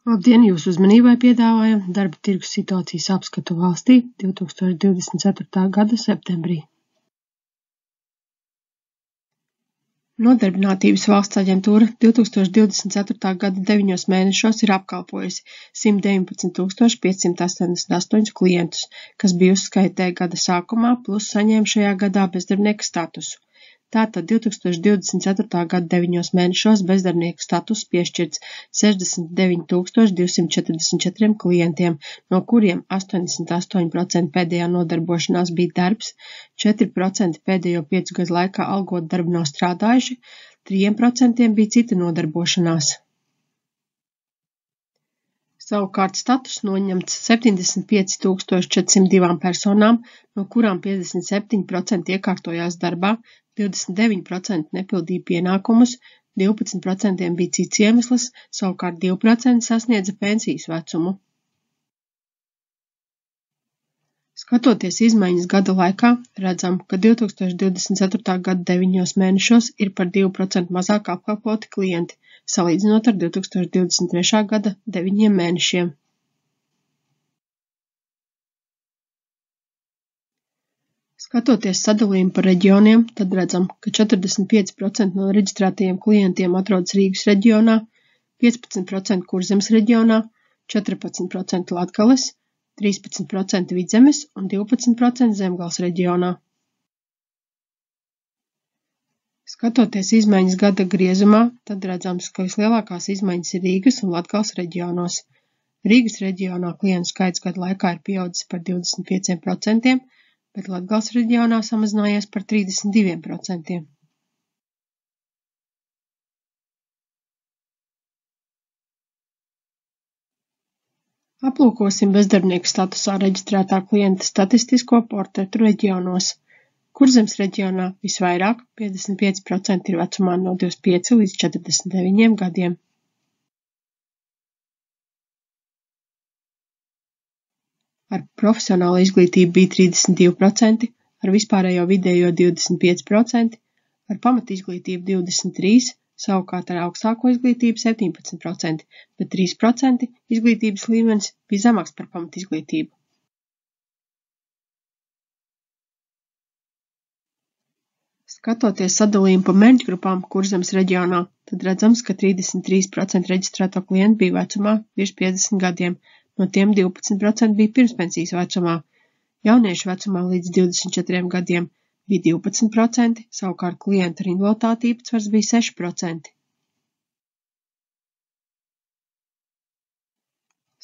Labdien, jūsu uzmanībai piedāvājam darba tirgus situācijas apskatu valstī 2024. gada septembrī. Nodarbinātības valsts aģentūra 2024. gada 9 mēnešos ir apkalpojusi 119 588 klientus, kas bija uzskaitē gada sākumā, plus saņēma šajā gadā bezdarbnieka statusu. Tātad 2024. gada 9 mēnešos bezdarbnieka status piešķirts 69 244 klientiem, no kuriem 88% pēdējā nodarbošanās bija darbs, 4% pēdējo 5 gadu laikā algot darbu nav strādājuši, 3% bija cita nodarbošanās. Savukārt status noņemts 75 402 personām, no kurām 57% iekārtojās darbā, 29% nepildīja pienākumus, 12% bija cits iemesls, savukārt 2% sasniedza pensijas vecumu. Skatoties izmaiņas gada laikā, redzam, ka 2024. gada 9 mēnešos ir par 2% mazāk apkalpoti klienti, salīdzinot ar 2023. gada 9 mēnešiem. Skatoties sadalījumu par reģioniem, tad redzam, ka 45% no reģistrētajiem klientiem atrodas Rīgas reģionā, 15% Kurzemes reģionā, 14% Latgales, 13% Vidzemes un 12% Zemgales reģionā. Skatoties izmaiņas gada griezumā, tad redzams, ka vislielākās izmaiņas ir Rīgas un Latgales reģionos. Rīgas reģionā klientu skaits gada laikā ir pieaudzis par 25%, bet Latgales reģionā samazinājies par 32%. Aplūkosim bezdarbnieka statusā reģistrētā klienta statistisko portretu reģionos. Kurzemes reģionā visvairāk 55% ir vecumā no 25 līdz 49 gadiem. Ar profesionālo izglītību bija 32%, ar vispārējo vidējo 25%, ar pamatizglītību 23%, savukārt ar augstāko izglītību 17%, bet 3% izglītības līmenis bija zemāks par pamatizglītību. Skatoties sadalījumu pa mērķgrupām Kurzemes reģionā, tad redzams, ka 33% reģistrēto klientu bija vecumā virs 50 gadiem, no tiem 12% bija pirmspensijas vecumā. Jauniešu vecumā līdz 24 gadiem bija 12%, savukārt klientu ar invaliditāti īpatsvars bija 6%.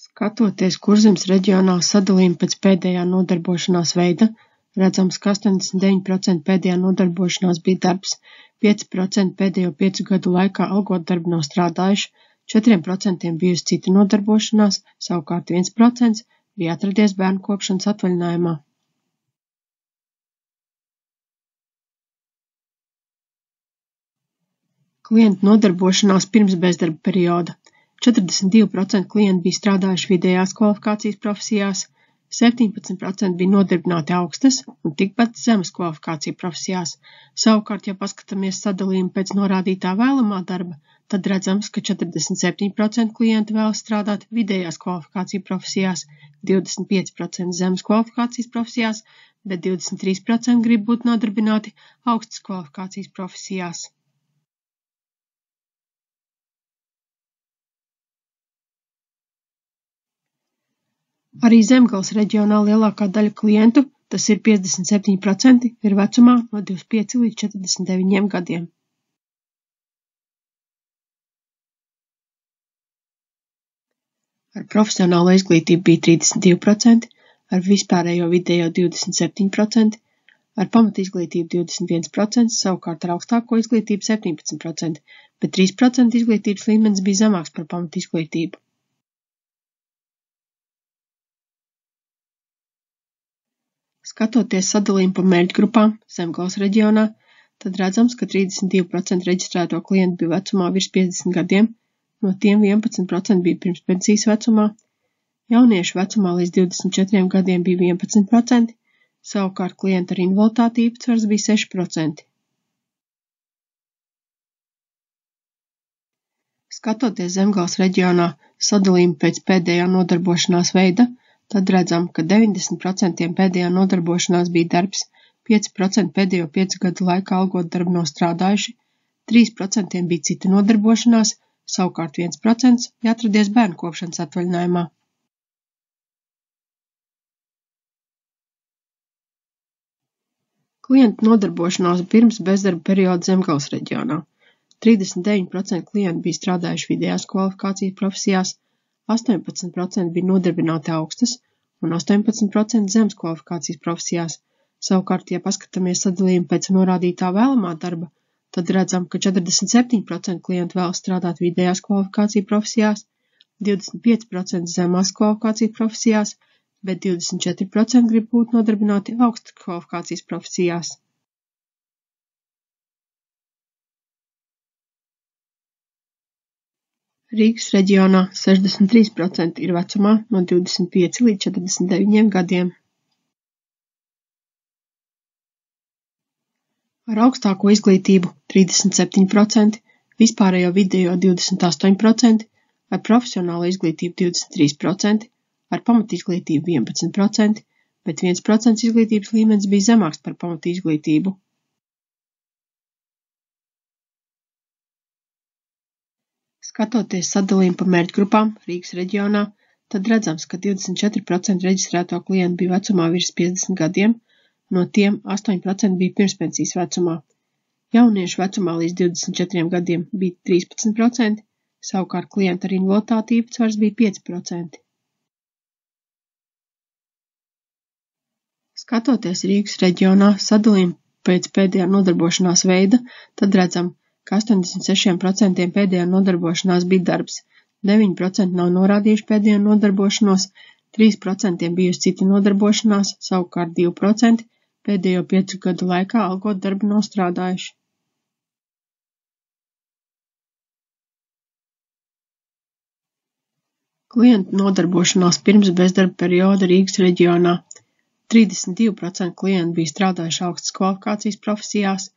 Skatoties Kurzemes reģionā sadalījumu pēc pēdējā nodarbošanās veida, redzams, ka 89% pēdējā nodarbošanās bija darbs, 5% pēdējo 5 gadu laikā algot darbu nav strādājuši, 4% bijusi cita nodarbošanās, savukārt 1% bija atradies bērnu kopšanas atvaļinājumā. Klientu nodarbošanās pirms bezdarba perioda. 42% klientu bija strādājuši vidējās kvalifikācijas profesijās, 17% bija nodarbināti augstas un tikpat zemes kvalifikācija profesijās. Savukārt, ja paskatāmies sadalījumu pēc norādītā vēlamā darba, tad redzams, ka 47% klientu vēlas strādāt vidējās kvalifikācija profesijās, 25% zemes kvalifikācijas profesijās, bet 23% grib būt nodarbināti augstas kvalifikācijas profesijās. Arī Zemgales reģionā lielākā daļa klientu, tas ir 57%, ir vecumā no 25 līdz 49 gadiem. Ar profesionālo izglītību bija 32%, ar vispārējo vidējo 27%, ar pamatizglītību 21%, savukārt ar augstāko izglītību 17%, bet 3% izglītības līmenis bija zemāks par pamatizglītību. Skatoties sadalījumu pa mērķgrupām Zemgales reģionā, tad redzams, ka 32% reģistrēto klientu bija vecumā virs 50 gadiem, no tiem 11% bija pirmspensijas vecumā, jauniešu vecumā līdz 24 gadiem bija 11%, savukārt klientu ar invaliditāti īpatsvars bija 6%. Skatoties Zemgales reģionā sadalījumu pēc pēdējā nodarbošanās veida, tad redzam, ka 90% pēdējā nodarbošanās bija darbs, 5% pēdējo 5 gadu laikā algotu darbu nav strādājuši, 3% bija cita nodarbošanās, savukārt 1% bija atradies bērnu kopšanas atvaļinājumā. Klientu nodarbošanās pirms bezdarba perioda Zemgales reģionā. 39% klientu bija strādājuši vidējās kvalifikācijas profesijās, 18% bija nodarbināti augstas un 18% zemes kvalifikācijas profesijās. Savukārt, ja paskatāmies sadalījumu pēc norādītā vēlamā darba, tad redzam, ka 47% klientu vēlas strādāt vidējās kvalifikācijas profesijās, 25% zemās kvalifikācijas profesijās, bet 24% grib būt nodarbināti augstas kvalifikācijas profesijās. Rīgas reģionā 63% ir vecumā no 25 līdz 49 gadiem. Ar augstāko izglītību 37%, vispārējo vidējo 28%, ar profesionālo izglītību 23%, ar pamatizglītību 11%, bet 1% izglītības līmenis bija zemāks par pamatizglītību. Skatoties sadalījumu pa mērķgrupām Rīgas reģionā, tad redzams, ka 24% reģistrēto klientu bija vecumā virs 50 gadiem, no tiem 8% bija pirmspensijas vecumā. Jauniešu vecumā līdz 24 gadiem bija 13%, savukārt klientu ar invaliditāti īpatsvars bija 5%. Skatoties Rīgas reģionā sadalījumu pēc pēdējā nodarbošanās veida, tad redzam, ka 86% pēdējā nodarbošanās bija darbs, 9% nav norādījuši pēdējo nodarbošanos, 3% bijusi cita nodarbošanās, savukārt 2% pēdējo 5 gadu laikā algotu darbu nav strādājuši. Klientu nodarbošanās pirms bezdarba perioda Rīgas reģionā. 32% klientu bija strādājuši augstas kvalifikācijas profesijās,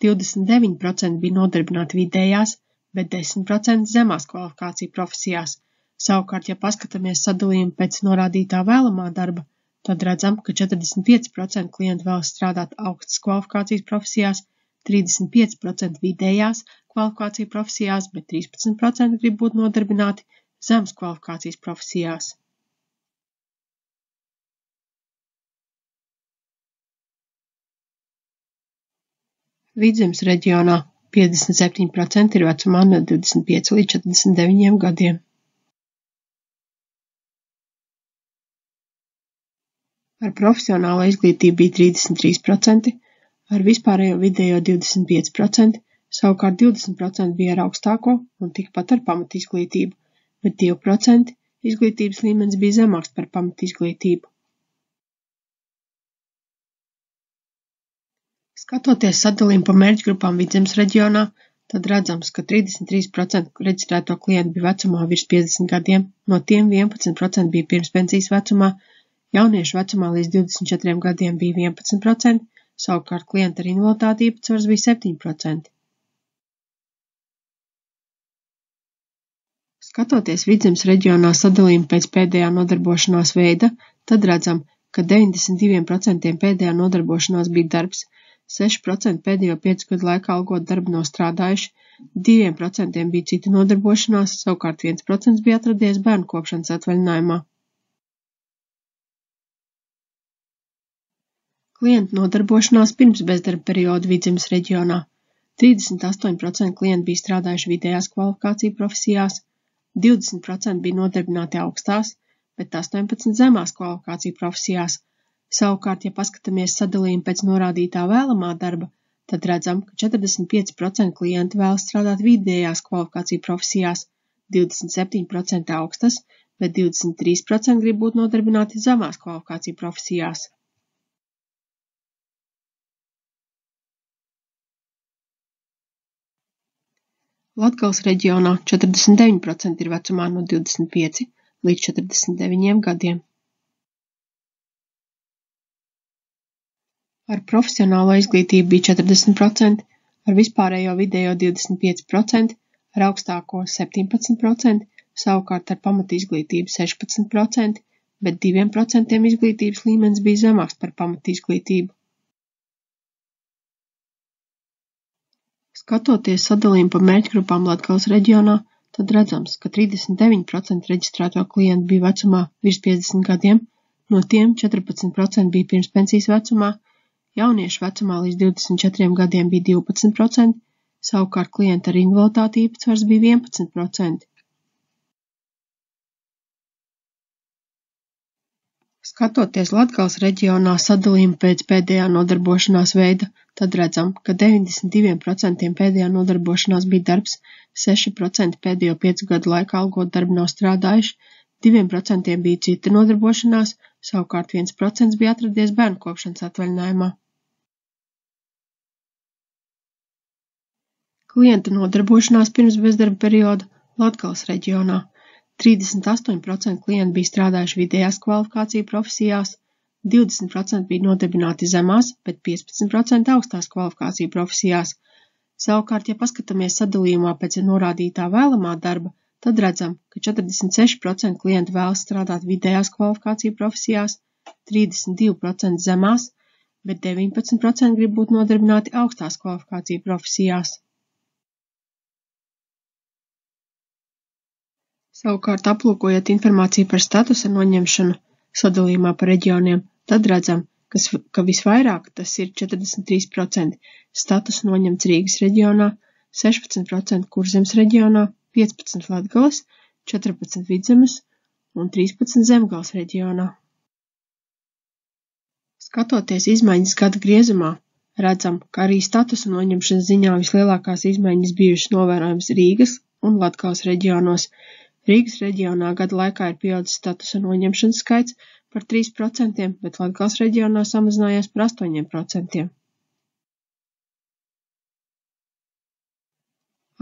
29% bija nodarbināti vidējās, bet 10% zemās kvalifikācijas profesijās. Savukārt, ja paskatāmies sadalījumu pēc norādītā vēlamā darba, tad redzam, ka 45% klientu vēlas strādāt augstas kvalifikācijas profesijās, 35% vidējās kvalifikācijas profesijās, bet 13% grib būt nodarbināti zemes kvalifikācijas profesijās. Vidzemes reģionā 57% ir vecumā no 25 līdz 49 gadiem. Ar profesionālo izglītību bija 33%, ar vispārējo vidējo 25%, savukārt 20% bija ar augstāko un tikpat ar pamatizglītību, bet 2% izglītības līmenis bija zemāks par pamatizglītību. Skatoties sadalījumu pa mērķgrupām Vidzemes reģionā, tad redzams, ka 33% reģistrēto klientu bija vecumā virs 50 gadiem, no tiem 11% bija pirmspensijas vecumā, jauniešu vecumā līdz 24 gadiem bija 11%, savukārt klientu ar invaliditāti īpatsvars bija 7%. Skatoties Vidzemes reģionā sadalījumu pēc pēdējā nodarbošanās veida, tad redzam, ka 92% pēdējā nodarbošanās bija darbs, 6% pēdējo 5 gadu laikā algotu darbu nav strādājuši, 2% bija cita nodarbošanās, savukārt 1% bija atradies bērnu kopšanas atvaļinājumā. Klientu nodarbošanās pirms bezdarba perioda Vidzemes reģionā. 38% klientu bija strādājuši vidējās kvalifikācijas profesijās, 20% bija nodarbināti augstās, bet 18% zemās kvalifikācijas profesijās. Savukārt, ja paskatāmies sadalījumu pēc norādītā vēlamā darba, tad redzam, ka 45% klientu vēlas strādāt vidējās kvalifikācijas profesijās, 27% augstas, bet 23% grib būt nodarbināti zemās kvalifikācijas profesijās. Latgales reģionā 49% ir vecumā no 25 līdz 49 gadiem. Ar profesionālo izglītību bija 40%, ar vispārējo vidējo 25%, ar augstāko 17%, savukārt ar pamatizglītību 16%, bet 2% izglītības līmenis bija zemāks par pamatizglītību. Skatoties sadalījumu pa mērķgrupām Latgales reģionā, tad redzams, ka 39% reģistrēto klientu bija vecumā virs 50 gadiem, no tiem 14% bija pirmspensijas vecumā, jauniešu vecumā līdz 24 gadiem bija 12%, savukārt klientu ar invaliditāti īpatsvars bija 11%. Skatoties Latgales reģionā sadalījumu pēc pēdējā nodarbošanās veida, tad redzam, ka 92% pēdējā nodarbošanās bija darbs, 6% pēdējo 5 gadu laikā algotu darbu nav strādājuši, 2% bija cita nodarbošanās, savukārt 1% bija atradies bērnu kopšanas atvaļinājumā. Klienta nodarbošanās pirms bezdarba perioda Latgales reģionā. 38% klientu bija strādājuši vidējās kvalifikāciju profesijās, 20% bija nodarbināti zemās, bet 15% augstās kvalifikāciju profesijās. Savukārt, ja paskatāmies sadalījumā pēc norādītā vēlamā darba, tad redzam, ka 46% klientu vēlas strādāt vidējās kvalifikāciju profesijās, 32% zemās, bet 19% grib būt nodarbināti augstās kvalifikāciju profesijās. Savukārt, aplūkojot informāciju par statusa noņemšanu sadalījumā pa reģioniem, tad redzam, ka visvairāk, tas ir 43%, status noņemts Rīgas reģionā, 16% Kurzemes reģionā, 15% Latgales, 14% Vidzemes un 13% Zemgales reģionā. Skatoties izmaiņas gada griezumā, redzam, ka arī statusa noņemšanas ziņā vislielākās izmaiņas bijušas novērojamas Rīgas un Latgales reģionos. Rīgas reģionā gada laikā ir pieaudzis statusa noņemšanas skaits par 3%, bet Latgales reģionā samazinājies par 8%.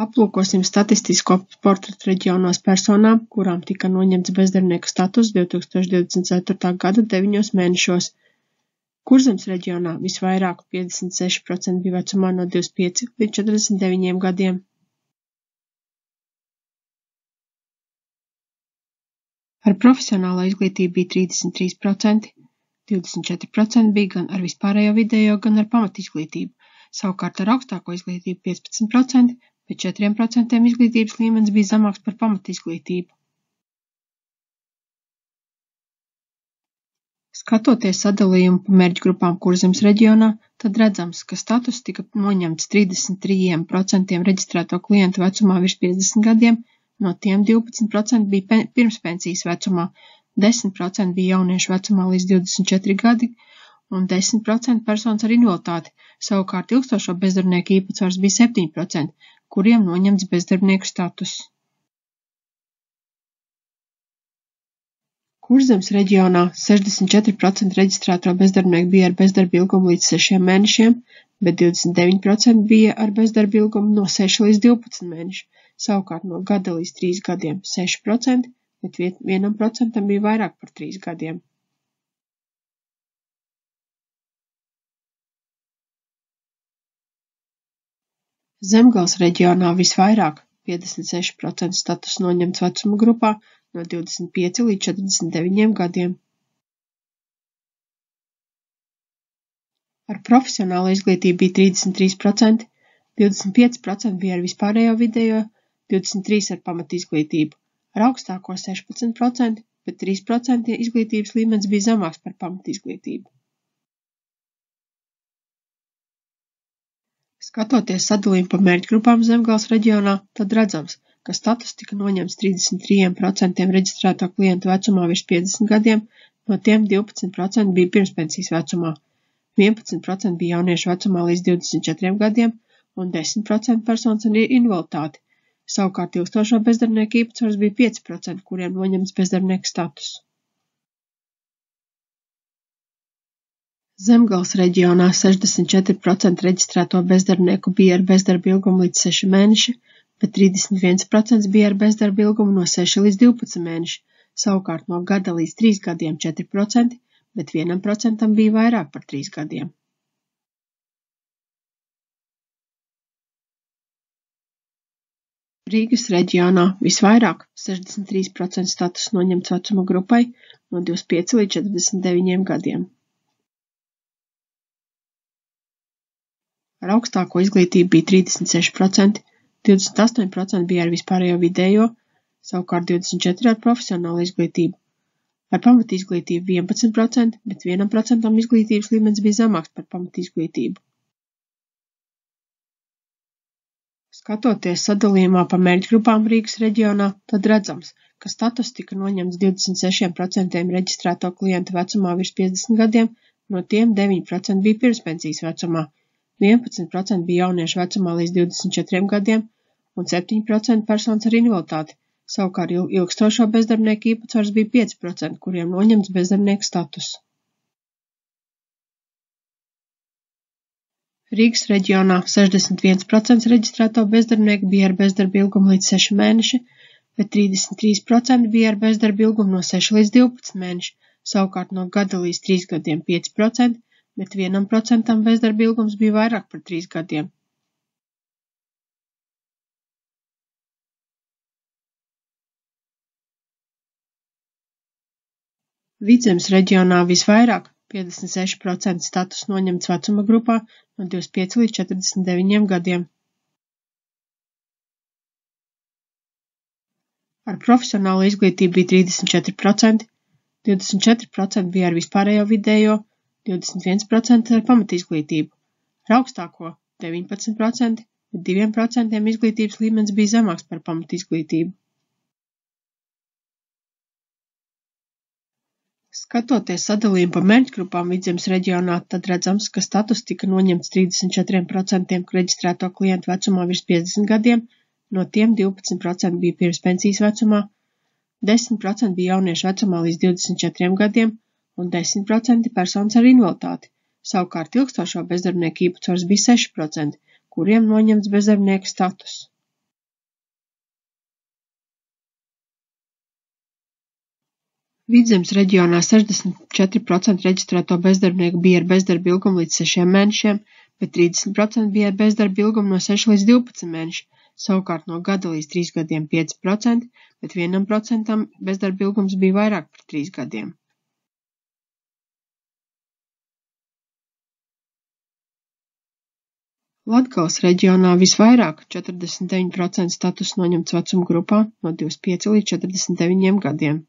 Aplūkosim statistisko portretu reģionos personām, kurām tika noņemts bezdarbnieka status 2024. gada 9 mēnešos. Kurzemes reģionā visvairāk 56% bija vecumā no 25 līdz 49 gadiem. Ar profesionālo izglītību bija 33%, 24% bija gan ar vispārējo vidējo, gan ar pamatizglītību, savukārt ar augstāko izglītību 15%, bet 4% izglītības līmenis bija zemāks par pamatizglītību. Skatoties sadalījumu pa mērķgrupām Kurzemes reģionā, tad redzams, ka status tika noņemts 33% reģistrēto klientu vecumā virs 50 gadiem, no tiem 12% bija pirmspensijas vecumā, 10% bija jauniešu vecumā līdz 24 gadi un 10% personas ar invaliditāti, savukārt ilgstošo bezdarbnieku īpatsvars bija 7%, kuriem noņemts bezdarbnieku status. Kurzemes reģionā 64% reģistrēto bezdarbnieku bija ar bezdarba ilgumu līdz 6 mēnešiem, bet 29% bija ar bezdarba ilgumu no 6 līdz 12 mēnešu. Savukārt no gada līdz 3 gadiem 6%, bet 1% bija vairāk par 3 gadiem. Zemgales reģionā visvairāk 56% status noņemts vecuma grupā no 25 līdz 49 gadiem. Ar profesionālo izglītību bija 33%, 25% bija ar vispārējo vidējo, 23% ar pamatizglītību, ar augstāko 16%, bet 3% izglītības līmenis bija zemāks par pamatizglītību. Skatoties sadalījumu pa mērķgrupām Zemgales reģionā, tad redzams, ka status tika noņemts 33% reģistrēto klientu vecumā virs 50 gadiem, no tiem 12% bija pirmspensijas vecumā, 11% bija jauniešu vecumā līdz 24 gadiem un 10% personas ar invaliditāti. Savukārt ilgstošo bezdarbnieku īpatsvars bija 5%, kuriem noņemts bezdarbnieka status. Zemgales reģionā 64% reģistrēto bezdarbnieku bija ar bezdarba ilgumu līdz 6 mēneši, bet 31% bija ar bezdarba ilgumu no 6 līdz 12 mēneši, savukārt no gada līdz 3 gadiem 4%, bet 1% bija vairāk par 3 gadiem. Rīgas reģionā visvairāk 63% statusu noņemts vecuma grupai no 25 līdz 49 gadiem. Ar augstāko izglītību bija 36%, 28% bija ar vispārējo vidējo, savukārt 24% ar profesionālu izglītību. Ar pamatizglītību 11%, bet 1% izglītības līmenis bija zemāks par pamatizglītību. Skatoties sadalījumā pa mērķgrupām Rīgas reģionā, tad redzams, ka status tika noņemts 26% reģistrēto klientu vecumā virs 50 gadiem, no tiem 9% bija pirmspensijas vecumā, 11% bija jauniešu vecumā līdz 24 gadiem un 7% personas ar invaliditāti, savukārt ilgstošo bezdarbnieku īpatsvars bija 5%, kuriem noņemts bezdarbnieka status. Rīgas reģionā 61% reģistrēto bezdarbnieku bija ar bezdarba ilgumu līdz 6 mēneši, bet 33% bija ar bezdarba ilgumu no 6 līdz 12 mēneši, savukārt no gada līdz 3 gadiem 5%, bet 1% bezdarba ilgums bija vairāk par 3 gadiem. Vidzemes reģionā visvairāk 56% status noņemts vecuma grupā no 25 līdz 49 gadiem. Ar profesionālu izglītību bija 34%, 24% bija ar vispārējo vidējo, 21% ar pamatizglītību. Ar augstāko 19%, bet 2% izglītības līmenis bija zemāks par pamatizglītību. Skatoties sadalījumu pa mērķgrupām Vidzemes reģionā, tad redzams, ka status tika noņemts 34% reģistrēto klientu vecumā virs 50 gadiem, no tiem 12% bija pirmspensijas vecumā, 10% bija jauniešu vecumā līdz 24 gadiem un 10% personas ar invaliditāti. Savukārt ilgstošo bezdarbnieku īpatsvars bija 6%, kuriem noņemts bezdarbnieka status. Vidzemes reģionā 64% reģistrēto bezdarbnieku bija ar bezdarba ilgumu līdz 6 mēnešiem, bet 30% bija ar bezdarba ilgumu no 6 līdz 12 mēneši, savukārt no gada līdz 3 gadiem 5%, bet 1% bezdarba ilgums bija vairāk par 3 gadiem. Latgales reģionā visvairāk 49% status noņemts vecuma grupā no 25 līdz 49 gadiem.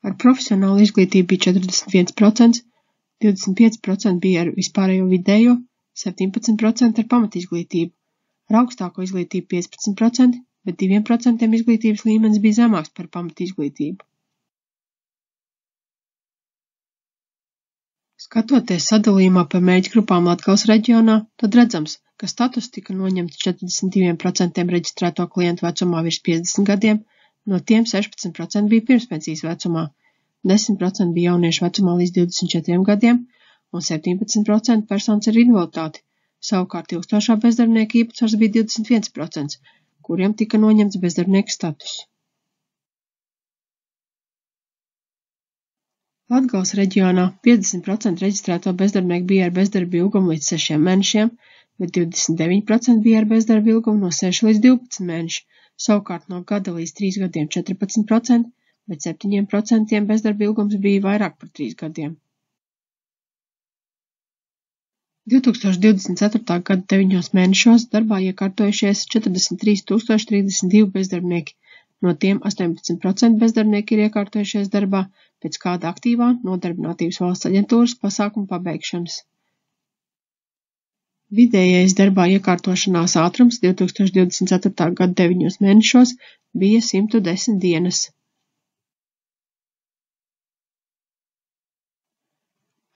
Ar profesionālu izglītību bija 41%, 25% bija ar vispārējo vidējo, 17% ar pamatizglītību. Ar augstāko izglītību 15%, bet 2% izglītības līmenis bija zemāks par pamatizglītību. Skatoties sadalījumā pa mērķgrupām Latgales reģionā, tad redzams, ka status tika noņemts 42% reģistrēto klientu vecumā virs 50 gadiem, no tiem 16% bija pirmspensijas vecumā, 10% bija jauniešu vecumā līdz 24 gadiem un 17% personas ar invaliditāti, savukārt ilgstošā bezdarbnieka īpatsvars bija 21%, kuriem tika noņemts bezdarbnieka status. Latgales reģionā 50% reģistrēto bezdarbnieku bija ar bezdarba ilgumu līdz 6 mēnešiem, bet 29% bija ar bezdarba ilgumu no 6 līdz 12 mēneši, savukārt no gada līdz 3 gadiem 14%, bet 7% bezdarba ilgums bija vairāk par 3 gadiem. 2024. gada 9 mēnešos darbā iekārtojušies 43 032 bezdarbnieki, no tiem 18% bezdarbnieki ir iekārtojušies darbā pēc kāda aktīvā Nodarbinātības valsts aģentūras pasākuma pabeigšanas. Vidējais darbā iekārtošanās ātrums 2024. gada 9 mēnešos bija 110 dienas.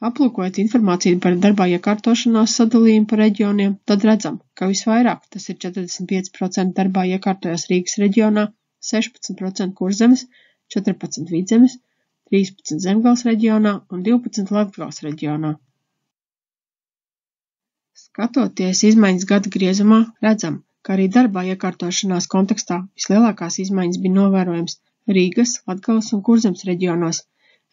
Aplūkojot informāciju par darbā iekārtošanās sadalījumu pa reģioniem, tad redzam, ka visvairāk, tas ir 45% darbā iekārtojās Rīgas reģionā, 16% Kurzemes, 14% Vidzemes, 13% Zemgales reģionā un 12% Latgales reģionā. Skatoties izmaiņas gada griezumā, redzam, ka arī darbā iekārtošanās kontekstā vislielākās izmaiņas bija novērojams Rīgas, Latgales un Kurzemes reģionos.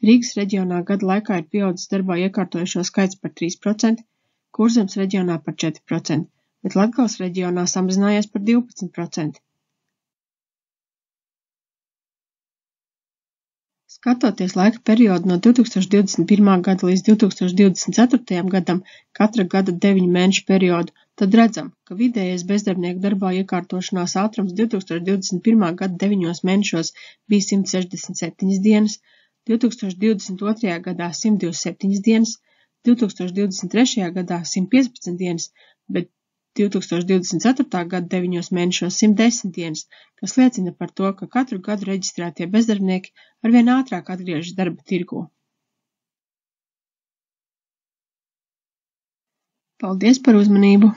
Rīgas reģionā gada laikā ir pieaudzis darbā iekārtojušo skaits par 3%, Kurzemes reģionā par 4%, bet Latgales reģionā samazinājies par 12%. Skatoties laika periodu no 2021. gada līdz 2024. gadam, katra gada 9 mēnešu periodu, tad redzam, ka vidējais bezdarbnieku darbā iekārtošanās ātrums 2021. gada 9 mēnešos bija 167 dienas, 2022. gadā 127 dienas, 2023. gadā 115 dienas, bet 2024. gada 9 mēnešos 110 dienas, kas liecina par to, ka katru gadu reģistrētie bezdarbnieki arvien ātrāk atgriežas darba tirgū. Paldies par uzmanību!